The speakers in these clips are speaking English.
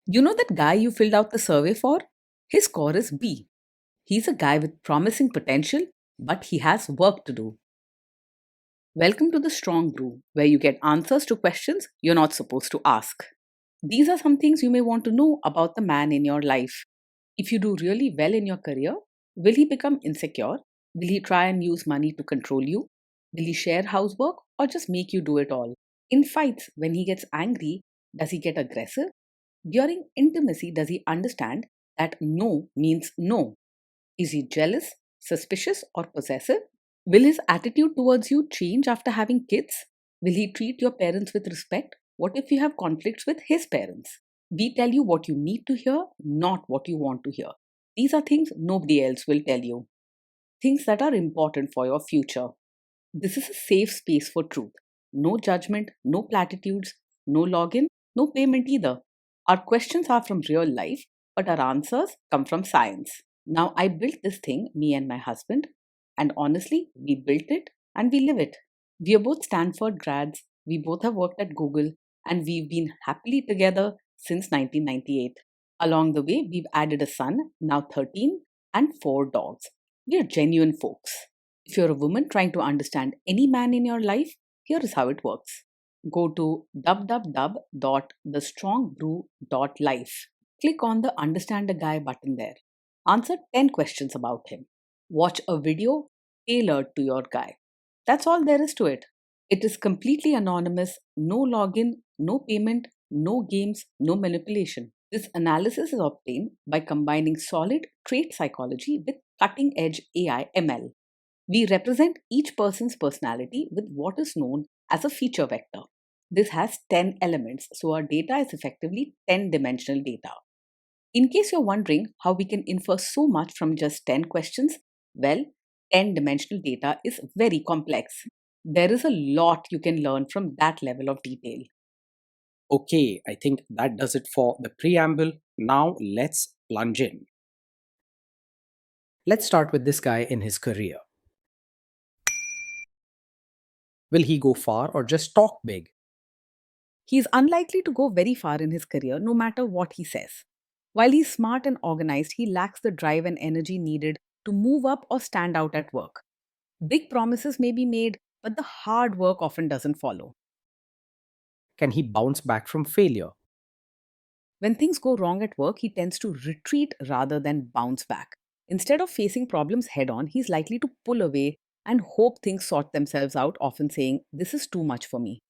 You know that guy you filled out the survey for? His score is B. He's a guy with promising potential, but he has work to do. Welcome to the Strong Brew, where you get answers to questions you're not supposed to ask. These are some things you may want to know about the man in your life. If you do really well in your career, will he become insecure? Will he try and use money to control you? Will he share housework or just make you do it all? In fights, when he gets angry, does he get aggressive? During intimacy, does he understand that no means no? Is he jealous, suspicious, or possessive? Will his attitude towards you change after having kids? Will he treat your parents with respect? What if you have conflicts with his parents? We tell you what you need to hear, not what you want to hear. These are things nobody else will tell you, things that are important for your future. This is a safe space for truth. No judgment, no platitudes, no login, no payment either. Our questions are from real life, but our answers come from science. Now, I built this thing, me and my husband, and honestly, we built it and we live it. We are both Stanford grads, we both have worked at Google, and we've been happily together since 1998. Along the way, we've added a son, now 13, and 4 dogs. We are genuine folks. If you're a woman trying to understand any man in your life, here is how it works. Go to www.thestrongbrew.life. Click on the Understand a Guy button there. Answer 10 questions about him. Watch a video tailored to your guy. That's all there is to it. It is completely anonymous, no login, no payment, no games, no manipulation. This analysis is obtained by combining solid trait psychology with cutting edge AI ML. We represent each person's personality with what is known as a feature vector. This has 10 elements, so our data is effectively 10 dimensional data. In case you're wondering how we can infer so much from just 10 questions, well, 10 dimensional data is very complex. There is a lot you can learn from that level of detail. Okay, I think that does it for the preamble. Now let's plunge in. Let's start with this guy in his career. Will he go far or just talk big? He is unlikely to go very far in his career no matter what he says. While he's smart and organized, he lacks the drive and energy needed to move up or stand out at work. Big promises may be made, but the hard work often doesn't follow. Can he bounce back from failure? When things go wrong at work, he tends to retreat rather than bounce back. Instead of facing problems head on, he's likely to pull away and hope things sort themselves out, often saying, "This is too much for me."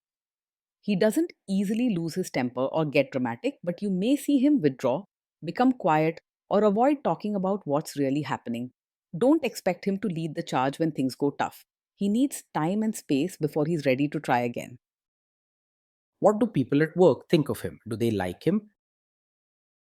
He doesn't easily lose his temper or get dramatic, but you may see him withdraw, become quiet, or avoid talking about what's really happening. Don't expect him to lead the charge when things go tough. He needs time and space before he's ready to try again. What do people at work think of him? Do they like him?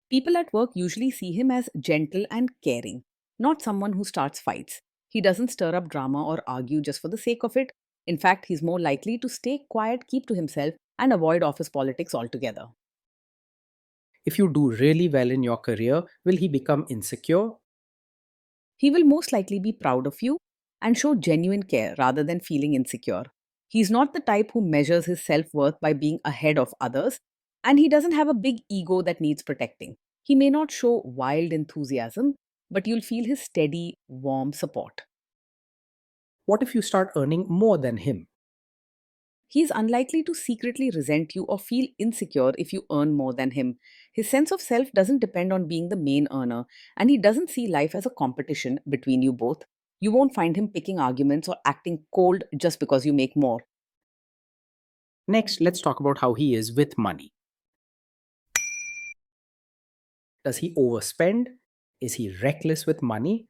People at work usually see him as gentle and caring, not someone who starts fights. He doesn't stir up drama or argue just for the sake of it. In fact, he's more likely to stay quiet, keep to himself, and avoid office politics altogether. If you do really well in your career, will he become insecure? He will most likely be proud of you and show genuine care rather than feeling insecure. He's not the type who measures his self worth by being ahead of others, and he doesn't have a big ego that needs protecting. He may not show wild enthusiasm, but you'll feel his steady, warm support. What if you start earning more than him? He's unlikely to secretly resent you or feel insecure if you earn more than him. His sense of self doesn't depend on being the main earner, and he doesn't see life as a competition between you both. You won't find him picking arguments or acting cold just because you make more. Next, let's talk about how he is with money. Does he overspend? Is he reckless with money?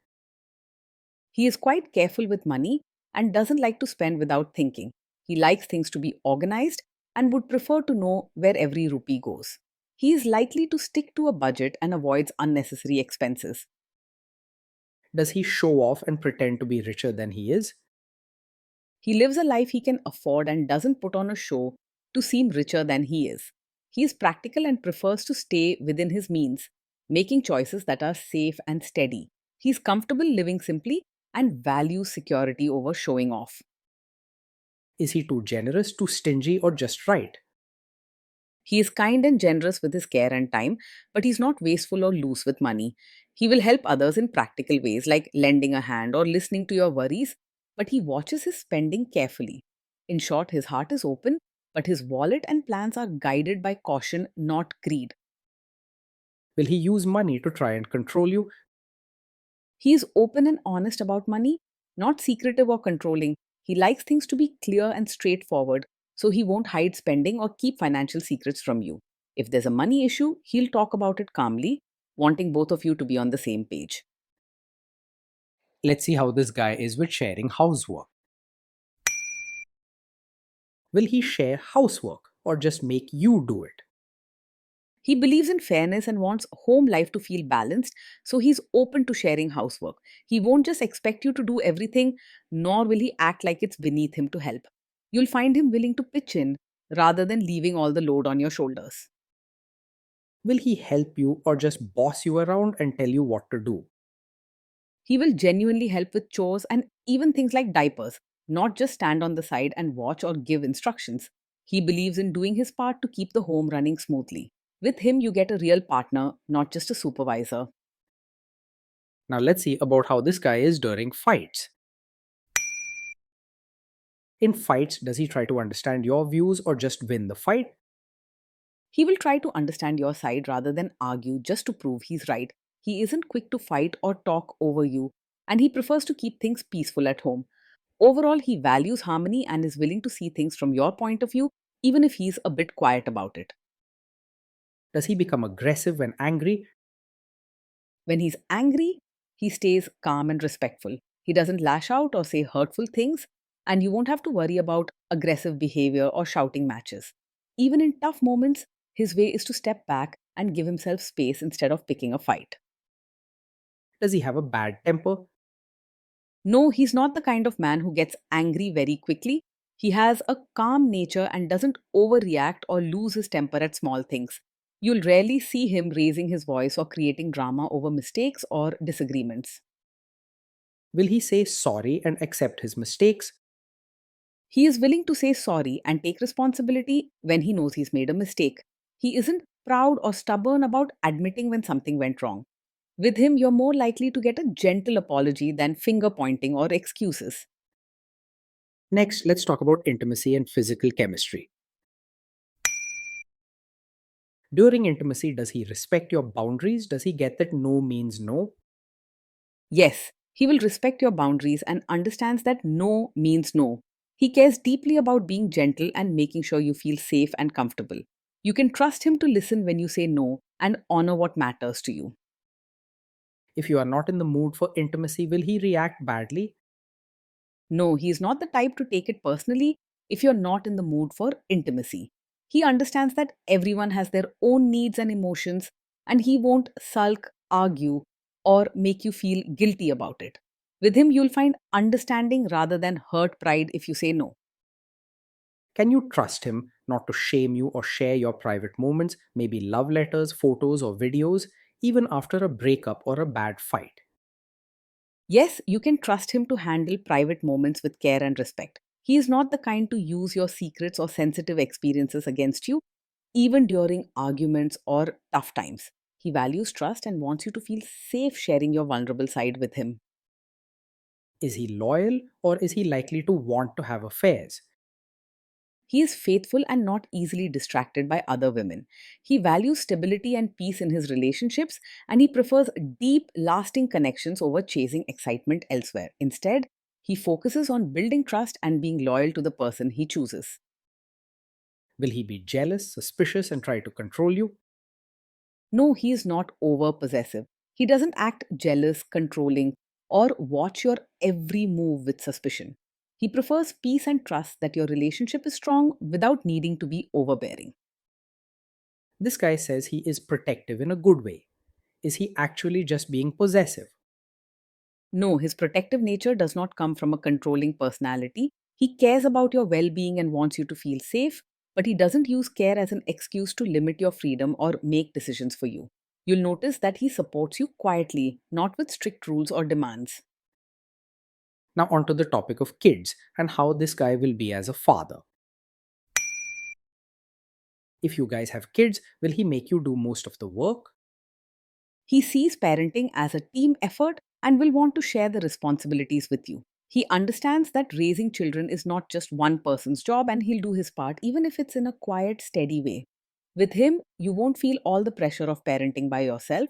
He is quite careful with money and doesn't like to spend without thinking. He likes things to be organized and would prefer to know where every rupee goes. He is likely to stick to a budget and avoids unnecessary expenses. Does he show off and pretend to be richer than he is? He lives a life he can afford and doesn't put on a show to seem richer than he is. He is practical and prefers to stay within his means, making choices that are safe and steady. He is comfortable living simply and values security over showing off. Is he too generous, too stingy, or just right? He is kind and generous with his care and time, but he's not wasteful or loose with money. He will help others in practical ways like lending a hand or listening to your worries, but he watches his spending carefully. In short, his heart is open, but his wallet and plans are guided by caution, not greed. Will he use money to try and control you? He is open and honest about money, not secretive or controlling. He likes things to be clear and straightforward, so he won't hide spending or keep financial secrets from you. If there's a money issue, he'll talk about it calmly, wanting both of you to be on the same page. Let's see how this guy is with sharing housework. Will he share housework or just make you do it? He believes in fairness and wants home life to feel balanced, so he's open to sharing housework. He won't just expect you to do everything, nor will he act like it's beneath him to help. You'll find him willing to pitch in rather than leaving all the load on your shoulders. Will he help you or just boss you around and tell you what to do? He will genuinely help with chores and even things like diapers, not just stand on the side and watch or give instructions. He believes in doing his part to keep the home running smoothly. With him, you get a real partner, not just a supervisor. Now let's see about how this guy is during fights. In fights, does he try to understand your views or just win the fight? He will try to understand your side rather than argue just to prove he's right. He isn't quick to fight or talk over you, and he prefers to keep things peaceful at home. Overall, he values harmony and is willing to see things from your point of view, even if he's a bit quiet about it. Does he become aggressive when angry? When he's angry, he stays calm and respectful. He doesn't lash out or say hurtful things, and you won't have to worry about aggressive behavior or shouting matches. Even in tough moments, his way is to step back and give himself space instead of picking a fight. Does he have a bad temper? No, he's not the kind of man who gets angry very quickly. He has a calm nature and doesn't overreact or lose his temper at small things. You'll rarely see him raising his voice or creating drama over mistakes or disagreements. Will he say sorry and accept his mistakes? He is willing to say sorry and take responsibility when he knows he's made a mistake. He isn't proud or stubborn about admitting when something went wrong. With him, you're more likely to get a gentle apology than finger pointing or excuses. Next, let's talk about intimacy and physical chemistry. During intimacy, does he respect your boundaries? Does he get that no means no? Yes, he will respect your boundaries and understands that no means no. He cares deeply about being gentle and making sure you feel safe and comfortable. You can trust him to listen when you say no and honor what matters to you. If you are not in the mood for intimacy, will he react badly? No, he is not the type to take it personally if you're not in the mood for intimacy. He understands that everyone has their own needs and emotions, and he won't sulk, argue, or make you feel guilty about it. With him, you'll find understanding rather than hurt pride if you say no. Can you trust him not to shame you or share your private moments, maybe love letters, photos, or videos, even after a breakup or a bad fight? Yes, you can trust him to handle private moments with care and respect. He is not the kind to use your secrets or sensitive experiences against you, even during arguments or tough times. He values trust and wants you to feel safe sharing your vulnerable side with him. Is he loyal or is he likely to want to have affairs? He is faithful and not easily distracted by other women. He values stability and peace in his relationships, and he prefers deep, lasting connections over chasing excitement elsewhere. Instead, he focuses on building trust and being loyal to the person he chooses. Will he be jealous, suspicious, and try to control you? No, he is not over possessive. He doesn't act jealous, controlling, or watch your every move with suspicion. He prefers peace and trust that your relationship is strong without needing to be overbearing. This guy says he is protective in a good way. Is he actually just being possessive? No, his protective nature does not come from a controlling personality. He cares about your well being and wants you to feel safe, but he doesn't use care as an excuse to limit your freedom or make decisions for you. You'll notice that he supports you quietly, not with strict rules or demands. Now, onto the topic of kids and how this guy will be as a father. If you guys have kids, will he make you do most of the work? He sees parenting as a team effort and will want to share the responsibilities with you. He understands that raising children is not just one person's job and he'll do his part, even if it's in a quiet, steady way. With him, you won't feel all the pressure of parenting by yourself.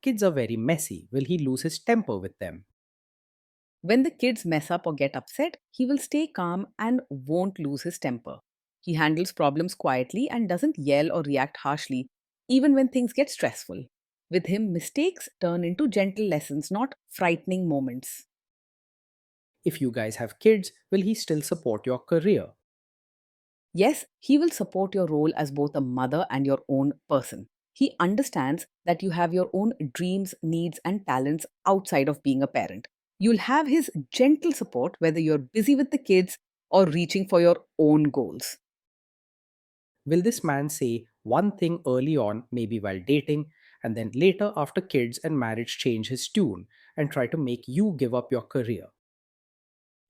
Kids are very messy. Will he lose his temper with them? When the kids mess up or get upset, he will stay calm and won't lose his temper. He handles problems quietly and doesn't yell or react harshly, even when things get stressful. With him, mistakes turn into gentle lessons, not frightening moments. If you guys have kids, will he still support your career? Yes, he will support your role as both a mother and your own person. He understands that you have your own dreams, needs, and talents outside of being a parent. You'll have his gentle support whether you're busy with the kids or reaching for your own goals. Will this man say one thing early on, maybe while dating, and then later after kids and marriage change his tune and try to make you give up your career?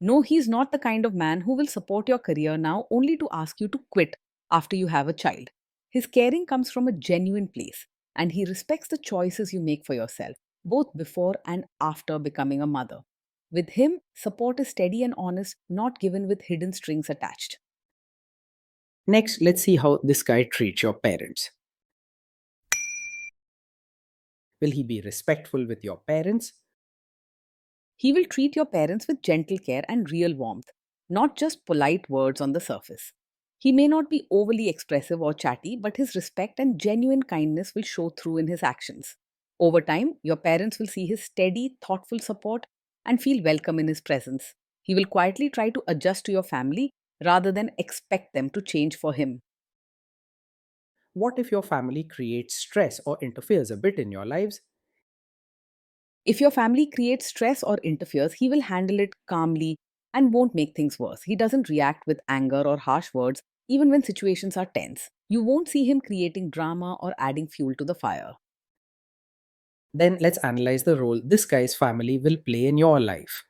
No, he's not the kind of man who will support your career now only to ask you to quit after you have a child. His caring comes from a genuine place, and he respects the choices you make for yourself, both before and after becoming a mother. With him, support is steady and honest, not given with hidden strings attached. Next, let's see how this guy treats your parents. Will he be respectful with your parents? He will treat your parents with gentle care and real warmth, not just polite words on the surface. He may not be overly expressive or chatty, but his respect and genuine kindness will show through in his actions. Over time, your parents will see his steady, thoughtful support and feel welcome in his presence. He will quietly try to adjust to your family rather than expect them to change for him. What if your family creates stress or interferes a bit in your lives? If your family creates stress or interferes, he will handle it calmly and won't make things worse. He doesn't react with anger or harsh words, even when situations are tense. You won't see him creating drama or adding fuel to the fire. Then let's analyze the role this guy's family will play in your life.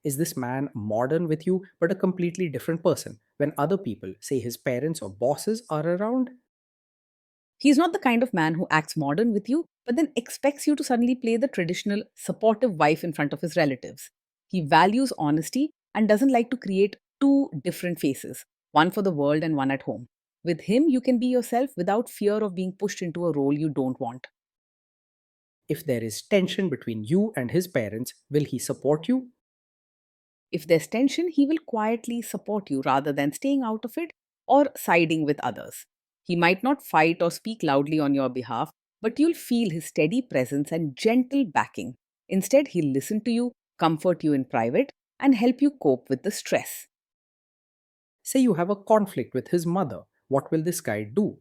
Is this man modern with you but a completely different person when other people, say his parents or bosses, are around? He's not the kind of man who acts modern with you, but then expects you to suddenly play the traditional supportive wife in front of his relatives. He values honesty and doesn't like to create two different faces, one for the world and one at home. With him, you can be yourself without fear of being pushed into a role you don't want. If there is tension between you and his parents, will he support you? If there's tension, he will quietly support you rather than staying out of it or siding with others. He might not fight or speak loudly on your behalf, but you'll feel his steady presence and gentle backing. Instead, he'll listen to you, comfort you in private, and help you cope with the stress. Say you have a conflict with his mother. What will this guy do?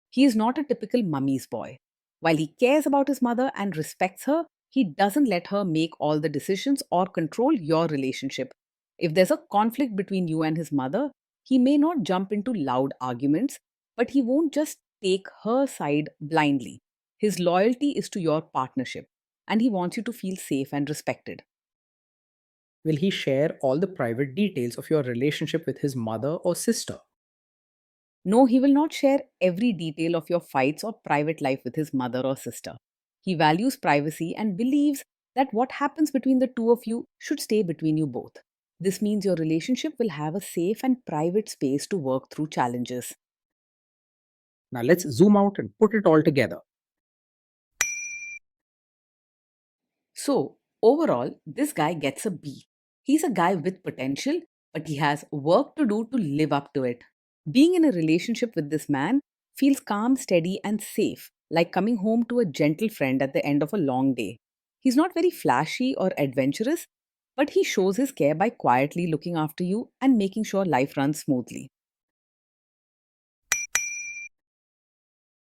He is not a typical mummy's boy. While he cares about his mother and respects her, he doesn't let her make all the decisions or control your relationship. If there's a conflict between you and his mother, he may not jump into loud arguments, but he won't just take her side blindly. His loyalty is to your partnership, and he wants you to feel safe and respected. Will he share all the private details of your relationship with his mother or sister? No, he will not share every detail of your fights or private life with his mother or sister. He values privacy and believes that what happens between the two of you should stay between you both. This means your relationship will have a safe and private space to work through challenges. Now let's zoom out and put it all together. So, overall, this guy gets a B. He's a guy with potential, but he has work to do to live up to it. Being in a relationship with this man feels calm, steady, and safe, like coming home to a gentle friend at the end of a long day. He's not very flashy or adventurous, but he shows his care by quietly looking after you and making sure life runs smoothly.